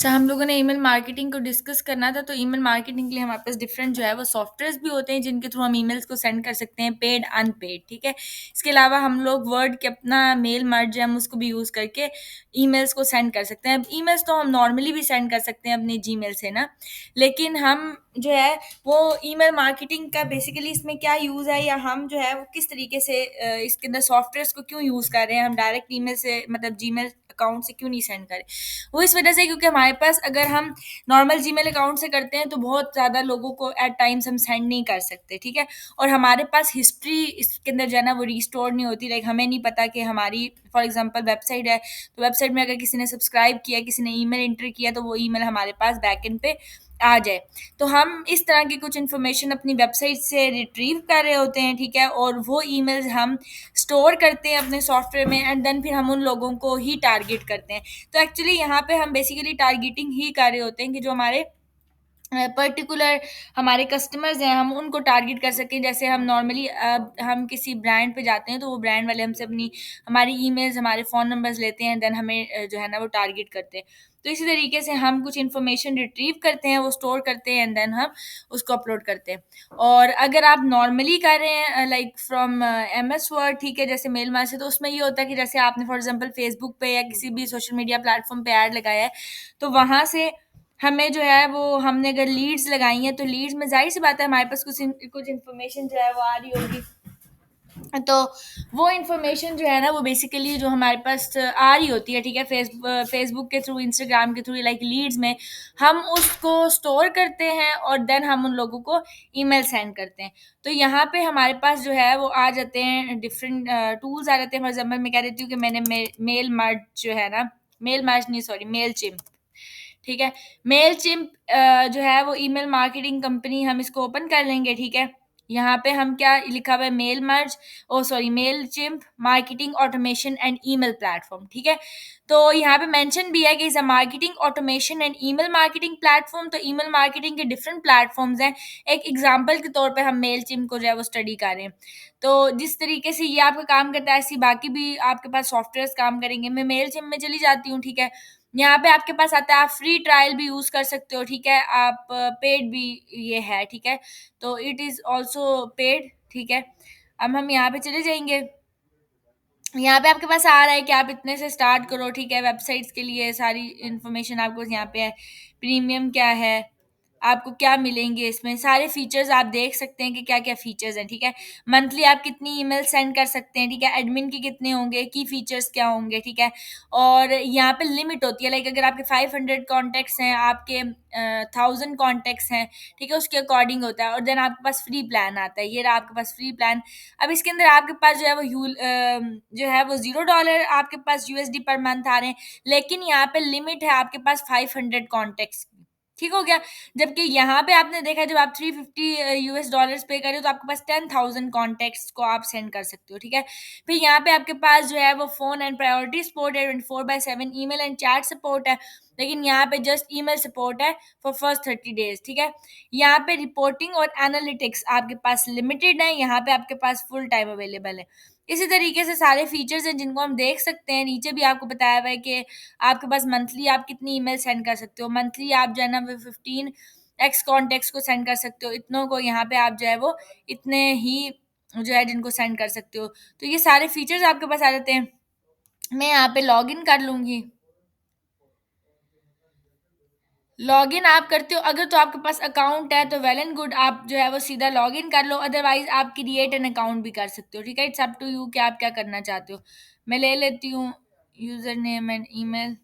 अच्छा, हम लोगों ने ईमेल मार्केटिंग को डिस्कस करना था, तो ईमेल मार्केटिंग के लिए हमारे पास डिफरेंट जो है वो सॉफ्टवेयर्स भी होते हैं जिनके थ्रू हम ईमेल्स को सेंड कर सकते हैं, पेड, अनपेड, ठीक है? इसके अलावा हम लोग वर्ड के अपना मेल मर्ज है, हम उसको भी यूज़ करके ईमेल्स को सेंड कर सकते हैं। अब ईमेल्स तो हम नॉर्मली भी सेंड कर सकते हैं अपने जीमेल से ना, लेकिन हम जो है वो ईमेल मार्केटिंग का बेसिकली इसमें क्या यूज़ है, या हम जो है वो किस तरीके से इसके अंदर सॉफ्टवेयर्स को क्यों यूज़ कर रहे हैं, हम डायरेक्ट ईमेल से मतलब जीमेल अकाउंट से क्यों नहीं सेंड करें? वो इस वजह से क्योंकि हमारे पास अगर हम नॉर्मल जीमेल अकाउंट से करते हैं तो बहुत ज़्यादा लोगों को एट टाइम्स हम सेंड नहीं कर सकते, ठीक है? और हमारे पास हिस्ट्री इसके अंदर जो है ना वो रिस्टोर नहीं होती, लाइक हमें नहीं पता कि हमारी फॉर एग्जांपल वेबसाइट है, तो वेबसाइट में अगर किसी ने सब्सक्राइब किया, किसी ने ईमेल एंटर किया, तो वो ईमेल हमारे पास बैकएंड पे आ जाए। तो हम इस तरह की कुछ इन्फॉर्मेशन अपनी वेबसाइट से रिट्रीव कर रहे होते हैं, ठीक है? और वो ईमेल्स हम स्टोर करते हैं अपने सॉफ्टवेयर में, एंड देन फिर हम उन लोगों को ही टारगेट करते हैं। तो एक्चुअली यहाँ पे हम बेसिकली टारगेटिंग ही कर रहे होते हैं कि जो हमारे पर्टिकुलर हमारे कस्टमर्स हैं, हम उनको टारगेट कर सकें। जैसे हम नॉर्मली हम किसी ब्रांड पे जाते हैं, तो वो ब्रांड वाले हमसे अपनी हमारी ईमेल्स, हमारे फ़ोन नंबर्स लेते हैं, देन हमें जो है ना वो टारगेट करते हैं। तो इसी तरीके से हम कुछ इन्फॉर्मेशन रिट्रीव करते हैं, वो स्टोर करते हैं, एंड देन हम उसको अपलोड करते हैं। और अगर आप नॉर्मली कर रहे हैं लाइक फ्रॉम एमएस वर्ड, ठीक है, जैसे मेल मार से, तो उसमें ये होता है कि जैसे आपने फॉर एग्जांपल फेसबुक पे या किसी भी सोशल मीडिया प्लेटफॉर्म पे ऐड लगाया है, तो वहाँ से हमें जो है वो हमने अगर लीड्स लगाई हैं, तो लीड्स में ज़ाहिर-सी बात है हमारे पास कुछ इन्फॉर्मेशन जो है वो आ रही होगी। तो वो इन्फॉर्मेशन जो है ना वो बेसिकली जो हमारे पास आ रही होती है, ठीक है, फेसबुक के थ्रू, इंस्टाग्राम के थ्रू, लाइक लीड्स में हम उसको स्टोर करते हैं और देन हम उन लोगों को ईमेल सेंड करते हैं। तो यहाँ पे हमारे पास जो है वो आ जाते हैं डिफरेंट टूल्स आ जाते हैं। फॉर एग्जांपल मैं कह देती हूँ कि मैंने मेल मर्ज जो है ना, मेल मर्ज नहीं, सॉरी, मेल चिम्प, ठीक है? मेलचिम्प जो है वो ईमेल मार्केटिंग कंपनी, हम इसको ओपन कर लेंगे, ठीक है? यहाँ पे हम क्या लिखा हुआ है, mail merge, oh sorry, Mailchimp marketing automation and email platform, ठीक है? तो यहाँ पे मेंशन भी है कि is a marketing automation and email marketing platform. तो ईमेल मार्केटिंग के डिफरेंट प्लेटफॉर्म्स हैं। एक एग्जांपल के तौर पे हम मेलचिम्प को जो है वो स्टडी कर रहे हैं। तो जिस तरीके से ये आपका काम करता है, ऐसे ही बाकी भी आपके पास सॉफ्टवेयर्स काम करेंगे। मैं मेलचिम्प में चली जाती हूँ, ठीक है? यहाँ पे आपके पास आता है, आप फ्री ट्रायल भी यूज़ कर सकते हो, ठीक है? आप पेड भी ये है, ठीक है? तो इट इज़ ऑल्सो पेड, ठीक है? अब हम यहाँ पे चले जाएँगे। यहाँ पे आपके पास आ रहा है कि आप इतने से स्टार्ट करो, ठीक है? वेबसाइट्स के लिए सारी इन्फॉर्मेशन आपको यहाँ पे है। प्रीमियम क्या है, आपको क्या मिलेंगे इसमें, सारे फीचर्स आप देख सकते हैं कि क्या-क्या फीचर्स हैं, ठीक है? मंथली आप कितनी ईमेल सेंड कर सकते हैं, ठीक है? एडमिन के कितने होंगे, की फीचर्स क्या होंगे, ठीक है? और यहाँ पे लिमिट होती है, लाइक अगर आपके 500 कॉन्टैक्ट्स हैं, आपके 1000 कॉन्टैक्ट्स हैं, ठीक है? उसके अकॉर्डिंग होता है, और देन आपके पास फ्री प्लान आता है। ये रहा आपके पास फ्री प्लान। अब इसके अंदर आपके पास जो है वो जो है वो $0 आपके पास यूएसडी पर मंथ आ रहे हैं, लेकिन यहाँ पे लिमिट है आपके पास 500 कॉन्टैक्ट्स की। ठीक हो गया? जबकि यहाँ पे आपने देखा, जब आप 350 यूएस डॉलर्स पे कर रहे हो, तो आपके पास 10,000 कॉन्टैक्ट्स को आप सेंड कर सकते हो, ठीक है? फिर यहाँ पे आपके पास जो है वो फ़ोन एंड प्रायोरिटी सपोर्ट है, 24/7 ईमेल एंड चैट सपोर्ट है, लेकिन यहाँ पे जस्ट ईमेल सपोर्ट है फॉर फर्स्ट 30 डेज़, ठीक है? यहाँ पे रिपोर्टिंग और एनालिटिक्स आपके पास लिमिटेड है, यहाँ पे आपके पास फुल टाइम अवेलेबल है। इसी तरीके से सारे फीचर्स हैं जिनको हम देख सकते हैं। नीचे भी आपको बताया हुआ है कि आपके पास मंथली आप कितनी ईमेल सेंड कर सकते हो। मंथली आप जो है ना वो 15 एक्स कॉन्टैक्ट्स को सेंड कर सकते हो। इतनों को यहाँ पे आप जो है वो इतने ही जो है जिनको सेंड कर सकते हो। तो ये सारे फीचर्स आपके पास आ जाते हैं। मैं यहाँ पे लॉगिन कर लूँगी। लॉगिन आप करते हो अगर, तो आपके पास अकाउंट है तो वेल एंड गुड, आप जो है वो सीधा लॉगिन कर लो, अदरवाइज़ आप क्रिएट एन अकाउंट भी कर सकते हो, ठीक है? इट्स अप टू यू कि आप क्या करना चाहते हो। मैं ले लेती हूँ यूज़र नेम एंड ईमेल।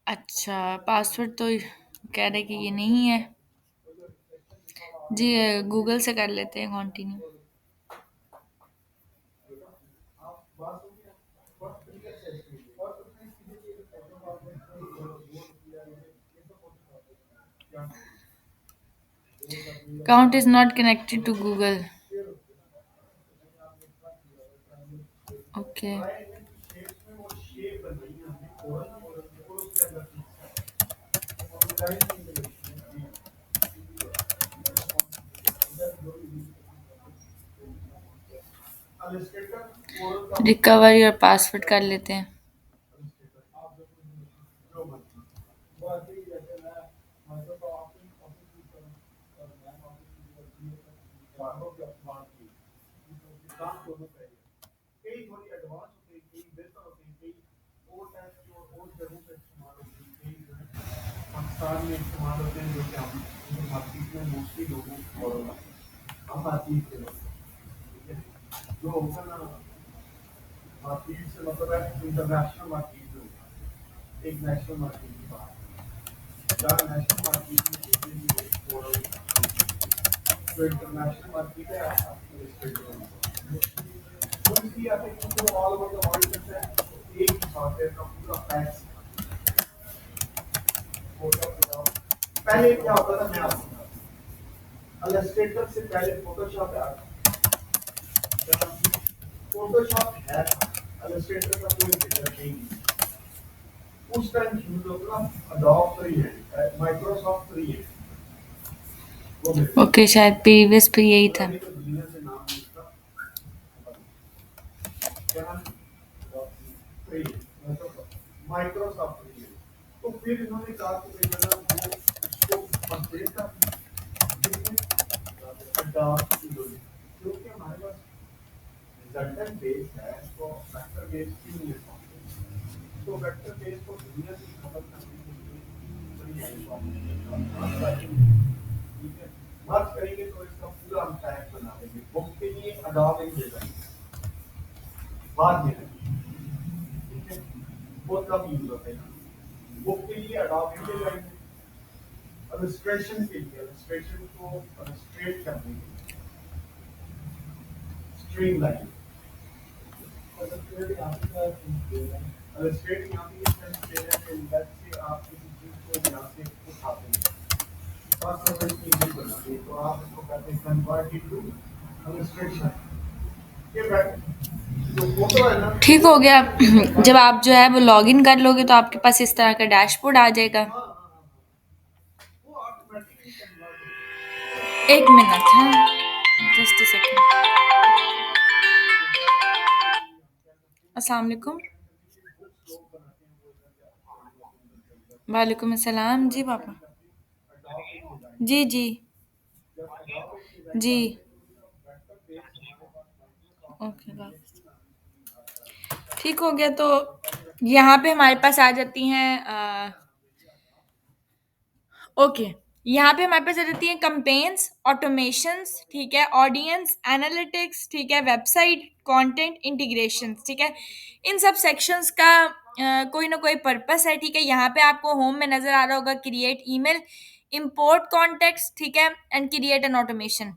अच्छा, पासवर्ड तो कह रहे कि ये नहीं है। जी, गूगल से कर लेते हैं continue. Account is not connected to Google. Okay. Recover your password कर लेते हैं। ओके, शायद प्रीवियस पे यही था। ठीक हो गया। जब आप जो है वो लॉगिन कर लोगे तो आपके पास इस तरह का डैशबोर्ड आ जाएगा। एक मिनट, हाँ, जस्ट अ सेकंड। अस्सलाम वालेकुम। वालेकुम अस्सलाम। जी पापा। जी, जी। जी। Okay, bye. ठीक हो गया, तो यहाँ पे हमारे पास आ जाती हैं ओके, यहाँ पे हमारे पास आ जाती हैं कैंपेन्स, ऑटोमेशंस, ठीक है, ऑडियंस, एनालिटिक्स, ठीक है, वेबसाइट, कंटेंट, इंटीग्रेशंस, ठीक है। इन सब सेक्शंस का कोई ना कोई पर्पस है, ठीक है। यहाँ पे आपको होम में नज़र आ रहा होगा क्रिएट ईमेल, इंपोर्ट कॉन्टेक्ट्स, ठीक है, एंड क्रिएट एन ऑटोमेशन।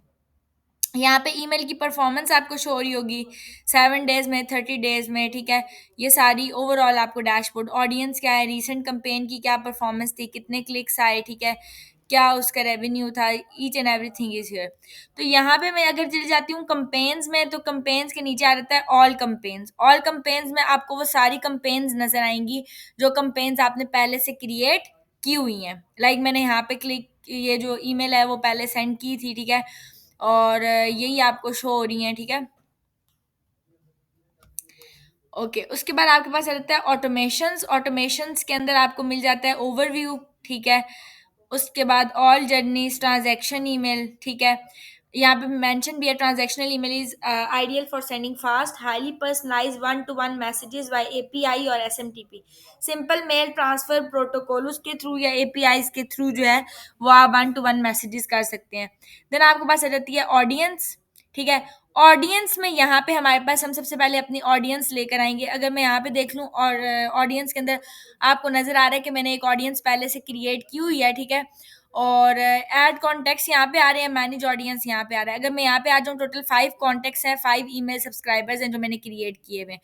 यहाँ पे ईमेल की परफॉर्मेंस आपको शो हो रही होगी 7 डेज में, 30 डेज में, ठीक है। ये सारी ओवरऑल आपको डैशबोर्ड, ऑडियंस क्या है, रीसेंट कंपेन की क्या परफॉर्मेंस थी, कितने क्लिक्स आए, ठीक है, क्या उसका रेवेन्यू था, each and everything is here. तो यहाँ पे मैं अगर चली जाती हूँ कंपेन्स में, तो कंपेन्स के नीचे आ जाता है ऑल कंपेन्स। ऑल कंपेन्स में आपको वो सारी कंपेन्स नजर आएंगी जो कंपेन्स आपने पहले से क्रिएट की हुई हैं। लाइक मैंने यहाँ पे क्लिक, ये जो ईमेल है वो पहले सेंड की थी, ठीक है, और यही आपको शो हो रही हैं, ठीक है। ओके, उसके बाद आपके पास आ जाता है ऑटोमेशंस। ऑटोमेशंस के अंदर आपको मिल जाता है ओवरव्यू, ठीक है। उसके बाद ऑल जर्नीज, ट्रांजैक्शन ईमेल, ठीक है। यहाँ पे मेंशन भी है transactional email is ideal for sending fast highly personalised one to one messages by API और SMTP. Simple mail transfer protocol उसके थ्रू या एपीआईज के थ्रू जो है वो आप वन टू वन मैसेजेस कर सकते हैं। देन आपके पास आ जाती है ऑडियंस, ठीक है। ऑडियंस में यहाँ पे हमारे पास, हम सबसे पहले अपनी ऑडियंस लेकर आएंगे। अगर मैं यहाँ पे देख लूँ और ऑडियंस के अंदर आपको नज़र आ रहा है कि मैंने एक ऑडियंस पहले से क्रिएट की हुई है, ठीक है, और ऐड कॉन्टेक्ट्स यहाँ पे आ रहे हैं, मैनेज ऑडियंस यहाँ पे आ रहा है। अगर मैं यहाँ पे आ जाऊँ, टोटल 5 कॉन्टेक्ट्स हैं, 5 ईमेल सब्सक्राइबर्स हैं जो मैंने क्रिएट किए हुए हैं।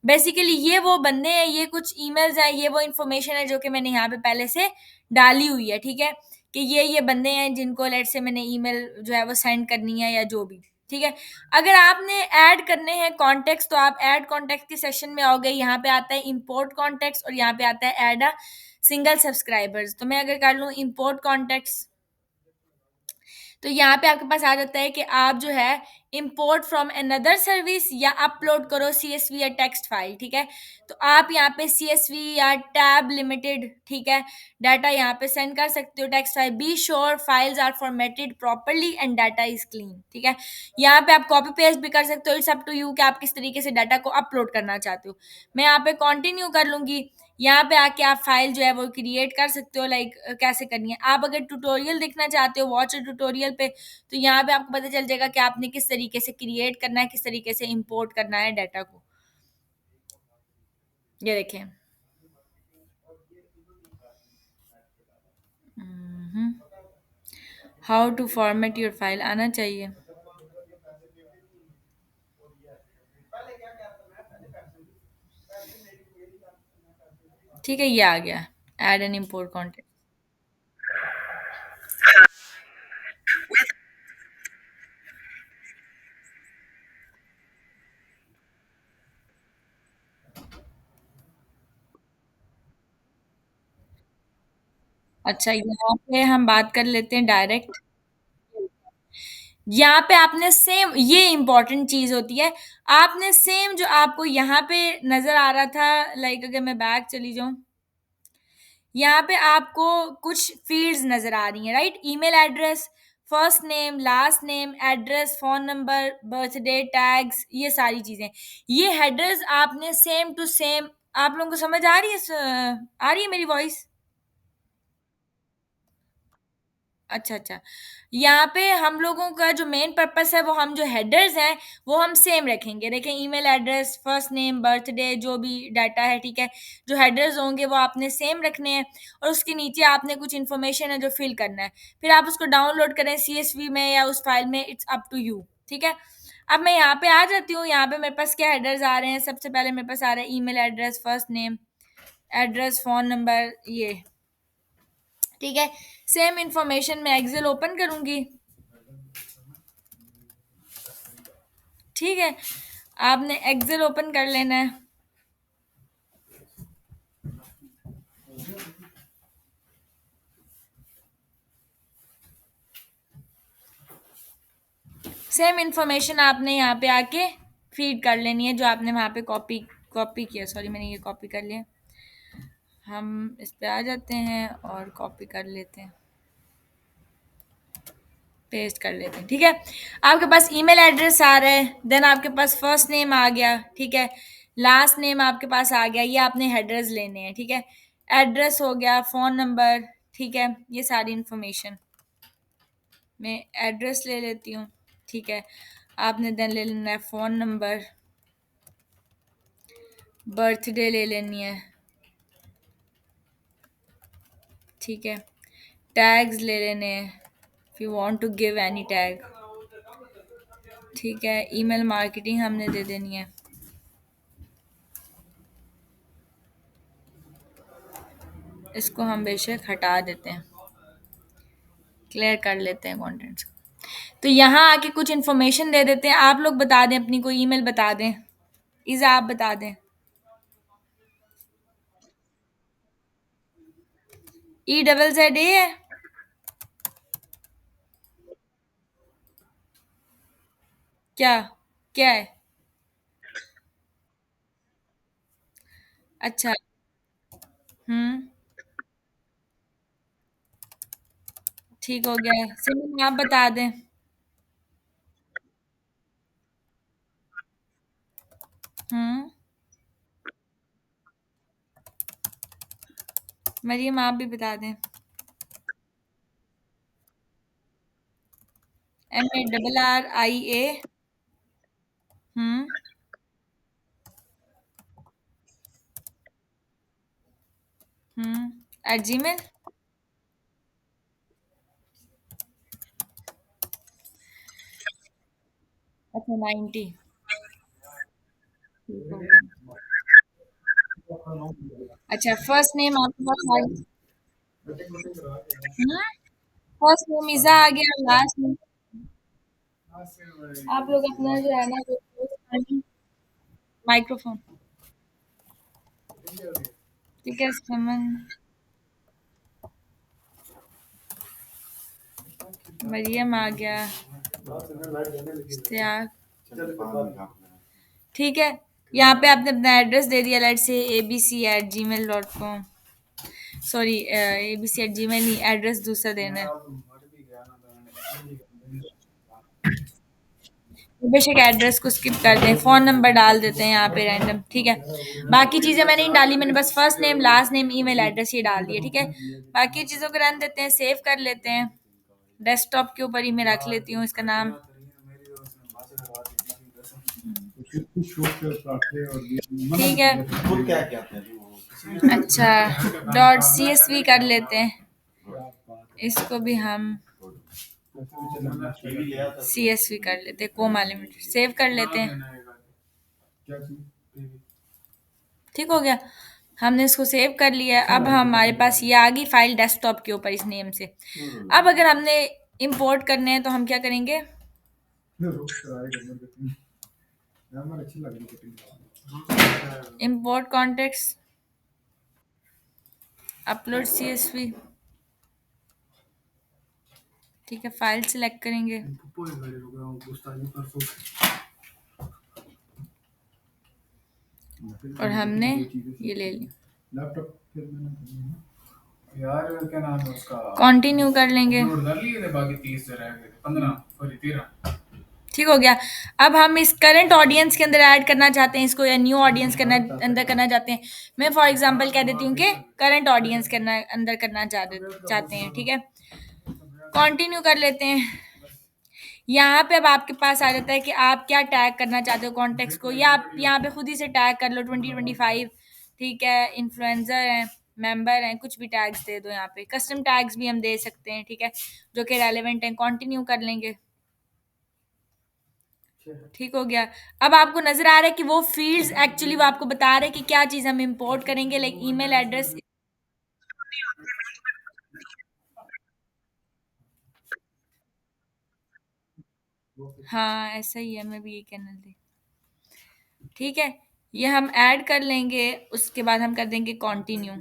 बेसिकली ये वो बंदे हैं, ये कुछ ईमेल्स हैं, ये वो इन्फॉर्मेशन है जो कि मैंने यहाँ पे पहले से डाली हुई है, ठीक है, कि ये बंदे हैं जिनको लेट से मैंने ईमेल जो है वो सेंड करनी है या जो भी, ठीक है। अगर आपने ऐड करने हैं कॉन्टेक्ट्स तो आप ऐड कॉन्टेक्ट के सेशन में आओगे, यहाँ पे आता है इंपोर्ट कॉन्टेक्ट्स और यहाँ पे आता है ऐड अ सिंगल सब्सक्राइबर्स। तो मैं अगर कर लूँ इंपोर्ट कॉन्टेक्ट्स, तो यहाँ पे आपके पास आ जाता है कि आप जो है इंपोर्ट फ्रॉम अनदर सर्विस या अपलोड करो सीएसवी या टेक्स्ट फाइल, ठीक है। तो आप यहाँ पे सीएसवी या टैब लिमिटेड, ठीक है, डाटा यहाँ पे सेंड कर सकते हो, text file. Be sure files are formatted properly and data is clean, ठीक है। यहाँ पे आप कॉपी पेस्ट भी कर सकते हो, इट्स अप टू यू कि आप किस तरीके से डाटा को अपलोड करना चाहते हो। मैं यहाँ पे कंटिन्यू कर लूंगी। यहाँ पे आके आप फाइल जो है वो क्रिएट कर सकते हो, लाइक कैसे करनी है। आप अगर ट्यूटोरियल देखना चाहते हो, वॉच ट्यूटोरियल पे, तो यहाँ पे आपको पता चल जाएगा कि आपने किस तरीके से क्रिएट करना है, किस तरीके से इंपोर्ट करना है डाटा को। ये देखें। How to format your file आना चाहिए। ठीक है, ये आ गया। Add and import content. अच्छा, यहाँ पे हम बात कर लेते हैं डायरेक्ट। यहाँ पे आपने सेम, ये इंपॉर्टेंट चीज होती है, आपने सेम जो आपको यहाँ पे नजर आ रहा था, लाइक अगर मैं बैक चली जाऊं, यहाँ पे आपको कुछ फील्ड्स नजर आ रही हैं, right. Email address, first name, last name, address, phone number, birthday, tags, ये सारी चीजें। ये हेडर्स आपने सेम टू सेम, आप लोगों को समझ आ रही है आ रही है मेरी वॉइस? अच्छा, अच्छा। यहाँ पे हम लोगों का जो मेन पर्पस है, वो हम जो हेडर्स हैं, वो हम सेम रखेंगे। देखें, email address, first name, birthday, जो भी डाटा है, ठीक है, जो हेडर्स होंगे वो आपने सेम रखने हैं। और उसके नीचे आपने कुछ इन्फॉर्मेशन है जो फिल करना है। फिर आप उसको डाउनलोड करें सीएसवी में या उस फाइल में, इट्स अप टू यू, ठीक है। अब मैं यहाँ पे आ जाती हूँ। यहाँ पे मेरे पास क्या हेडर्स आ रहे हैं, सबसे पहले मेरे पास आ रहा है email address, first name, address, phone number, ये, ठीक है। सेम इंफॉर्मेशन मैं एक्सेल ओपन करूंगी, ठीक है। आपने एक्सेल ओपन कर लेना है। सेम इंफॉर्मेशन आपने यहाँ पे आके फीड कर लेनी है, जो आपने वहाँ पे कॉपी कॉपी किया। सॉरी, मैंने ये कॉपी कर लिया। हम इस पे आ जाते हैं और कॉपी कर लेते हैं, पेस्ट कर लेते हैं, ठीक है। आपके पास ईमेल एड्रेस आ रहा है, देन आपके पास फर्स्ट नेम आ गया, ठीक है, लास्ट नेम आपके पास आ गया, ये आपने हेडर्स लेने हैं, ठीक है। एड्रेस हो गया, फ़ोन नंबर, ठीक है, ये सारी इन्फॉर्मेशन। मैं एड्रेस ले लेती हूँ, ठीक है। आपने देन ले लेना है फ़ोन नंबर, बर्थडे ले लेनी है, ठीक है। टैग्स ले लेने हैं, if you want to give any tag, ठीक है। ईमेल मार्केटिंग हमने दे देनी है। इसको हम बेशक हटा देते हैं, क्लियर कर लेते हैं कंटेंट्स को। तो यहाँ आके कुछ इन्फॉर्मेशन दे देते हैं। आप लोग बता दें, अपनी कोई ईमेल बता दें। इज़ा आप बता दें। EZZA है? क्या? क्या है? अच्छा। हुँ, ठीक हो गया है। सिमिन आप बता दें। हुँ, मरियम आप भी बता दें। MARRIA। हुँ, हुँ, @gmail। अच्छा, 90। ठीक हो गया। अच्छा, फर्स्ट नेम आपके पास आ गया। हुँ, फर्स्ट नेम इज़ा आ गया, लास्ट नेम आप लोग अपना जो है ना वो माइक्रोफ़ोन, ठीक है, समन। मरियम आ गया, इश्तियाक, ठीक है। यहाँ पे आपने अपना एड्रेस दे दिया, let's say abc@gmail.com, sorry abc@gmail नहीं, एड्रेस दूसरा देना है। तो बेशक एड्रेस को स्किप कर दें, फ़ोन नंबर डाल देते हैं यहाँ पे रैंडम, ठीक है। बाकी चीज़ें मैंने नहीं डाली, मैंने बस first name, last name, email address ये डाल दिए, ठीक है। बाकी चीज़ों को रन देते हैं, सेव कर लेते हैं। डेस्कटॉप के ऊपर ही मैं रख लेती हूँ इसका नाम। ठीक है, अच्छा, .csv कर लेते हैं, इसको भी हम CSV कर लेते हैं, कोमा लिमिटेड, सेव कर लेते हैं। ठीक हो गया, हमने इसको सेव कर लिया। अब हमारे पास ये आ गई फाइल डेस्कटॉप के ऊपर इस नेम से। अब अगर हमने इंपोर्ट करने हैं तो हम क्या करेंगे, इंपोर्ट कॉन्टेक्ट्स, अपलोड CSV, ठीक है, फाइल सिलेक्ट करेंगे, और हमने ये ले ली, यार क्या नाम है उसका, कंटिन्यू कर लेंगे, बाकी 30 रह गए, 15 सॉरी 13। ठीक हो गया। अब हम इस करंट ऑडियंस के अंदर ऐड करना चाहते हैं इसको, या न्यू ऑडियंस करना अंदर करना चाहते हैं। मैं फॉर एग्जांपल कह देती हूँ कि करंट ऑडियंस करना अंदर करना चाहते हैं, ठीक है। कंटिन्यू कर लेते हैं। यहाँ पे अब आपके पास आ जाता है कि आप क्या टैग करना चाहते हो कॉन्टेक्स्ट को, या आप यहाँ पे खुद ही से टैग कर लो 2025, ठीक है, इन्फ्लुएंसर है, मेंबर हैं, कुछ भी टैग्स दे दो। यहाँ पे कस्टम टैग्स भी हम दे सकते हैं, ठीक है, जो कि रेलेवेंट हैं। कंटिन्यू कर लेंगे, ठीक हो गया। अब आपको नजर आ रहा है कि वो फील्ड्स एक्चुअली वो आपको बता रहे हैं कि क्या चीज हम इंपोर्ट करेंगे, लाइक ईमेल एड्रेस। हाँ ऐसा ही है, मैं भी ये कहना थी, ठीक है। ये हम ऐड कर लेंगे, उसके बाद हम कर देंगे कंटिन्यू,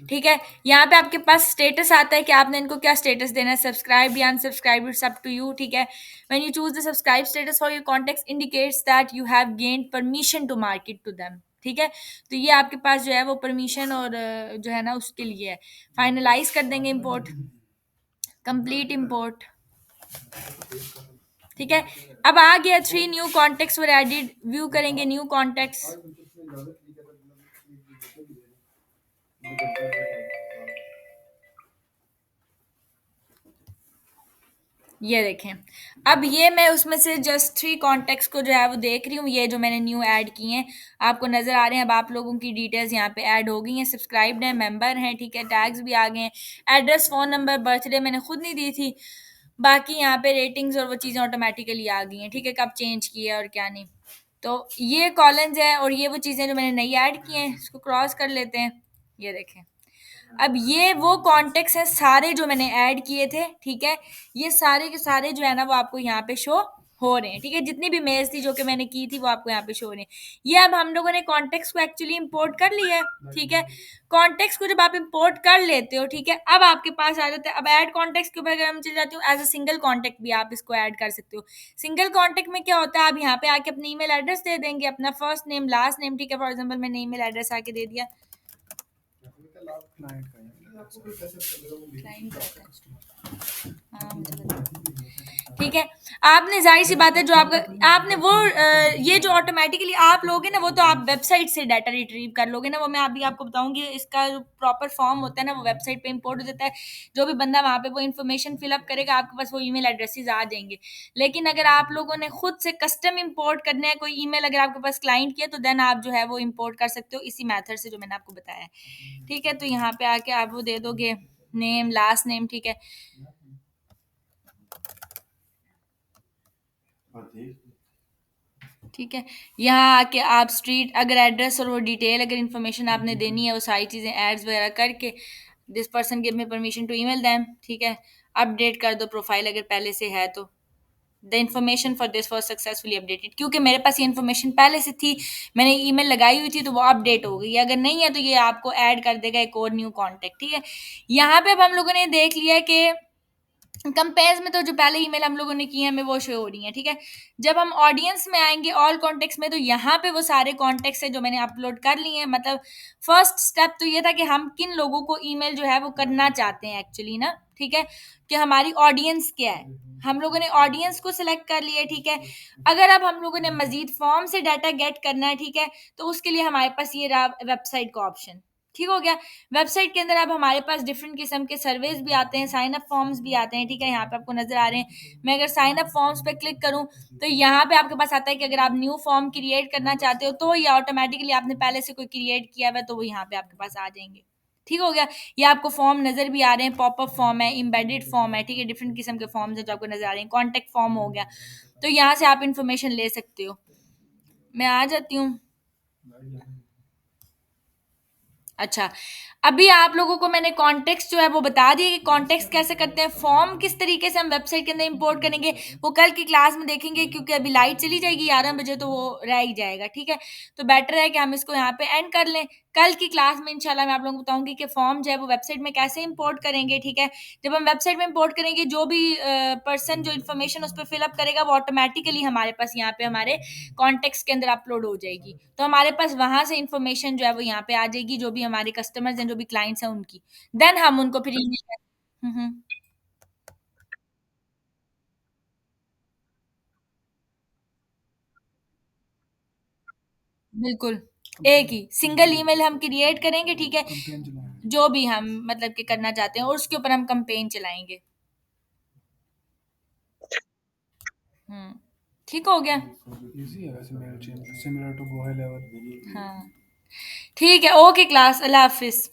ठीक है। यहाँ पे आपके पास स्टेटस आता है कि आपने इनको क्या स्टेटस देना है, सब्सक्राइब या unsubscribe, it's up to you, ठीक है। When you choose the subscribe status for your contact indicates that you have gained permission to market to them, ठीक है। तो ये आपके पास जो है वो परमिशन और जो है ना उसके लिए है। फाइनलाइज कर देंगे इंपोर्ट, कंप्लीट इंपोर्ट, ठीक है। अब आ गया 3 न्यू कॉन्टेक्ट्स वर एडेड, व्यू करेंगे न्यू कॉन्टेक्ट्स, ये देखें। अब ये मैं उसमें से जस्ट 3 कॉन्टेक्ट्स को जो है वो देख रही हूँ, ये जो मैंने न्यू ऐड किए हैं आपको नज़र आ रहे हैं। अब आप लोगों की डिटेल्स यहाँ पे ऐड हो गई हैं, सब्सक्राइब्ड हैं, मेंबर हैं, ठीक है, टैग्स भी आ गए हैं, एड्रेस, फ़ोन नंबर, बर्थडे मैंने खुद नहीं दी थी, बाकी यहाँ पे रेटिंग्स और वो चीज़ें ऑटोमेटिकली आ गई हैं, ठीक है, कब चेंज किया और क्या नहीं। तो ये कॉलम्स हैं और ये वो चीज़ें जो मैंने नई ऐड की हैं, इसको क्रॉस कर लेते हैं, ये देखें। अब ये वो कॉन्टेक्ट्स हैं सारे जो मैंने ऐड किए थे, ठीक है। ये सारे के सारे जो है ना वो आपको यहाँ पे शो हो रहे हैं, ठीक है। जितनी भी मेल्स थी जो कि मैंने की थी वो आपको यहाँ पे शो हो रहे हैं। ये अब हम लोगों ने कॉन्टेक्ट्स को एक्चुअली इंपोर्ट कर लिया है, ठीक है। कॉन्टेक्ट्स को जब आप इंपोर्ट कर लेते हो, ठीक है, अब आपके पास आ जाता है। अब ऐड कॉन्टेक्ट्स के ऊपर अगर हम चले जाती हूँ, एज अ सिंगल कॉन्टेक्ट भी आप इसको ऐड कर सकते हो। सिंगल कॉन्टेक्ट में क्या होता है, आप यहाँ पे आके अपनी ईमेल एड्रेस दे देंगे, अपना फर्स्ट नेम, लास्ट नेम, ठीक है। फॉर एग्जाम्पल मैंने ईमेल एड्रेस आके दे दिया, क्लाइंट का है। हाँ मुझे पता है। ठीक है, आपने ज़ाहिर सी बात है जो आपका आपने वो ये जो ऑटोमेटिकली आप लोगे ना वो तो आप वेबसाइट से डाटा रिट्रीव कर लोगे ना, वो मैं अभी आपको बताऊंगी। इसका जो प्रॉपर फॉर्म होता है ना वो वेबसाइट पे इंपोर्ट हो जाता है। जो भी बंदा वहाँ पे वो इन्फॉर्मेशन फिलअप करेगा आपके पास वो ईमेल एड्रेसेस आ जाएंगे। लेकिन अगर आप लोगों ने खुद से कस्टम इंपोर्ट करना है, कोई ईमेल अगर आपके पास क्लाइंट की है, तो देन आप जो है वो इंपोर्ट कर सकते हो इसी मेथड से जो मैंने आपको बताया है, ठीक है। तो यहाँ पे आके आप वो दे दोगे, नेम, लास्ट नेम, ठीक है। ठीक है, यहाँ आके आप स्ट्रीट अगर एड्रेस और वो डिटेल अगर इन्फॉर्मेशन आपने देनी है वो सारी चीज़ें एड्स वगैरह करके, this person give me permission to email them, ठीक है। अपडेट कर दो प्रोफाइल अगर पहले से है तो, the information for this was successfully updated, क्योंकि मेरे पास ये इन्फॉर्मेशन पहले से थी, मैंने ईमेल लगाई हुई थी तो वो अपडेट हो गई। अगर नहीं है तो ये आपको ऐड कर देगा एक और न्यू कॉन्टेक्ट, ठीक है। यहाँ पे अब हम लोगों ने देख लिया कि कंपेयर्स में तो जो पहले ईमेल हम लोगों ने किए हैं हमें वो शो हो रही हैं, ठीक है। जब हम ऑडियंस में आएंगे ऑल कॉन्टेक्ट्स में, तो यहाँ पे वो सारे कॉन्टेक्ट्स है जो मैंने अपलोड कर लिए हैं। मतलब फर्स्ट स्टेप तो ये था कि हम किन लोगों को ईमेल जो है वो करना चाहते हैं एक्चुअली ना, ठीक है, कि हमारी ऑडियंस क्या है। हम लोगों ने ऑडियंस को सिलेक्ट कर लिया, ठीक है। अगर अब हम लोगों ने मजीद फॉर्म से डाटा गेट करना है, ठीक है, तो उसके लिए हमारे पास ये रहा वेबसाइट का ऑप्शन, ठीक हो गया। वेबसाइट के अंदर अब हमारे पास डिफरेंट किस्म के सर्वेज भी आते हैं, साइन अप फॉर्म्स भी आते हैं, ठीक है, यहाँ पे आपको नजर आ रहे हैं। मैं अगर साइन अप फॉर्म्स पे क्लिक करूँ तो यहाँ पे आपके पास आता है कि अगर आप न्यू फॉर्म क्रिएट करना चाहते हो तो ये ऑटोमेटिकली आपने पहले से कोई क्रिएट किया हुआ है तो वो यहाँ पे आपके पास आ जाएंगे, ठीक हो गया। ये आपको फॉर्म नजर भी आ रहे हैं, पॉपअप फॉर्म है, इम्बेडेड फॉर्म है, ठीक है, डिफरेंट किस्म के फॉर्म्स है जो आपको नजर आ रहे हैं। कॉन्टेक्ट फॉर्म हो गया, तो यहाँ से आप इंफॉर्मेशन ले सकते हो। मैं आ जाती हूँ। अच्छा, अभी आप लोगों को मैंने कॉन्टेक्स्ट जो है वो बता दिया कि कॉन्टेक्स्ट कैसे करते हैं, फॉर्म किस तरीके से हम वेबसाइट के अंदर इंपोर्ट करेंगे, वो कल की क्लास में देखेंगे, क्योंकि अभी लाइट चली जाएगी 11 बजे तो वो रह ही जाएगा, ठीक है। तो बेटर है कि हम इसको यहाँ पे एंड कर लें। कल की क्लास में इंशाल्लाह मैं आप लोगों को बताऊंगी कि फॉर्म जो है वो वेबसाइट में कैसे इंपोर्ट करेंगे, ठीक है। जब हम वेबसाइट में इंपोर्ट करेंगे, जो भी पर्सन जो इन्फॉर्मेशन उस पर फिलअप करेगा वो ऑटोमेटिकली हमारे पास यहाँ पे हमारे कॉन्टेक्स्ट के अंदर अपलोड हो जाएगी। तो हमारे पास वहां से इंफॉर्मेशन जो है वो यहाँ पे आ जाएगी, जो भी हमारे कस्टमर्स हैं, जो भी क्लाइंट्स हैं उनकी। देन हम उनको फिर ईमेल। बिल्कुल, एक ही सिंगल ईमेल हम क्रिएट करेंगे, ठीक है, जो भी हम मतलब कि करना चाहते हैं और उसके ऊपर हम कंपेन चलाएंगे। हम्म, ठीक हो गया। इजी है वैसे, mail chain similar to go high level. हाँ, ठीक है, ओके क्लास, अल्लाह हाफिज।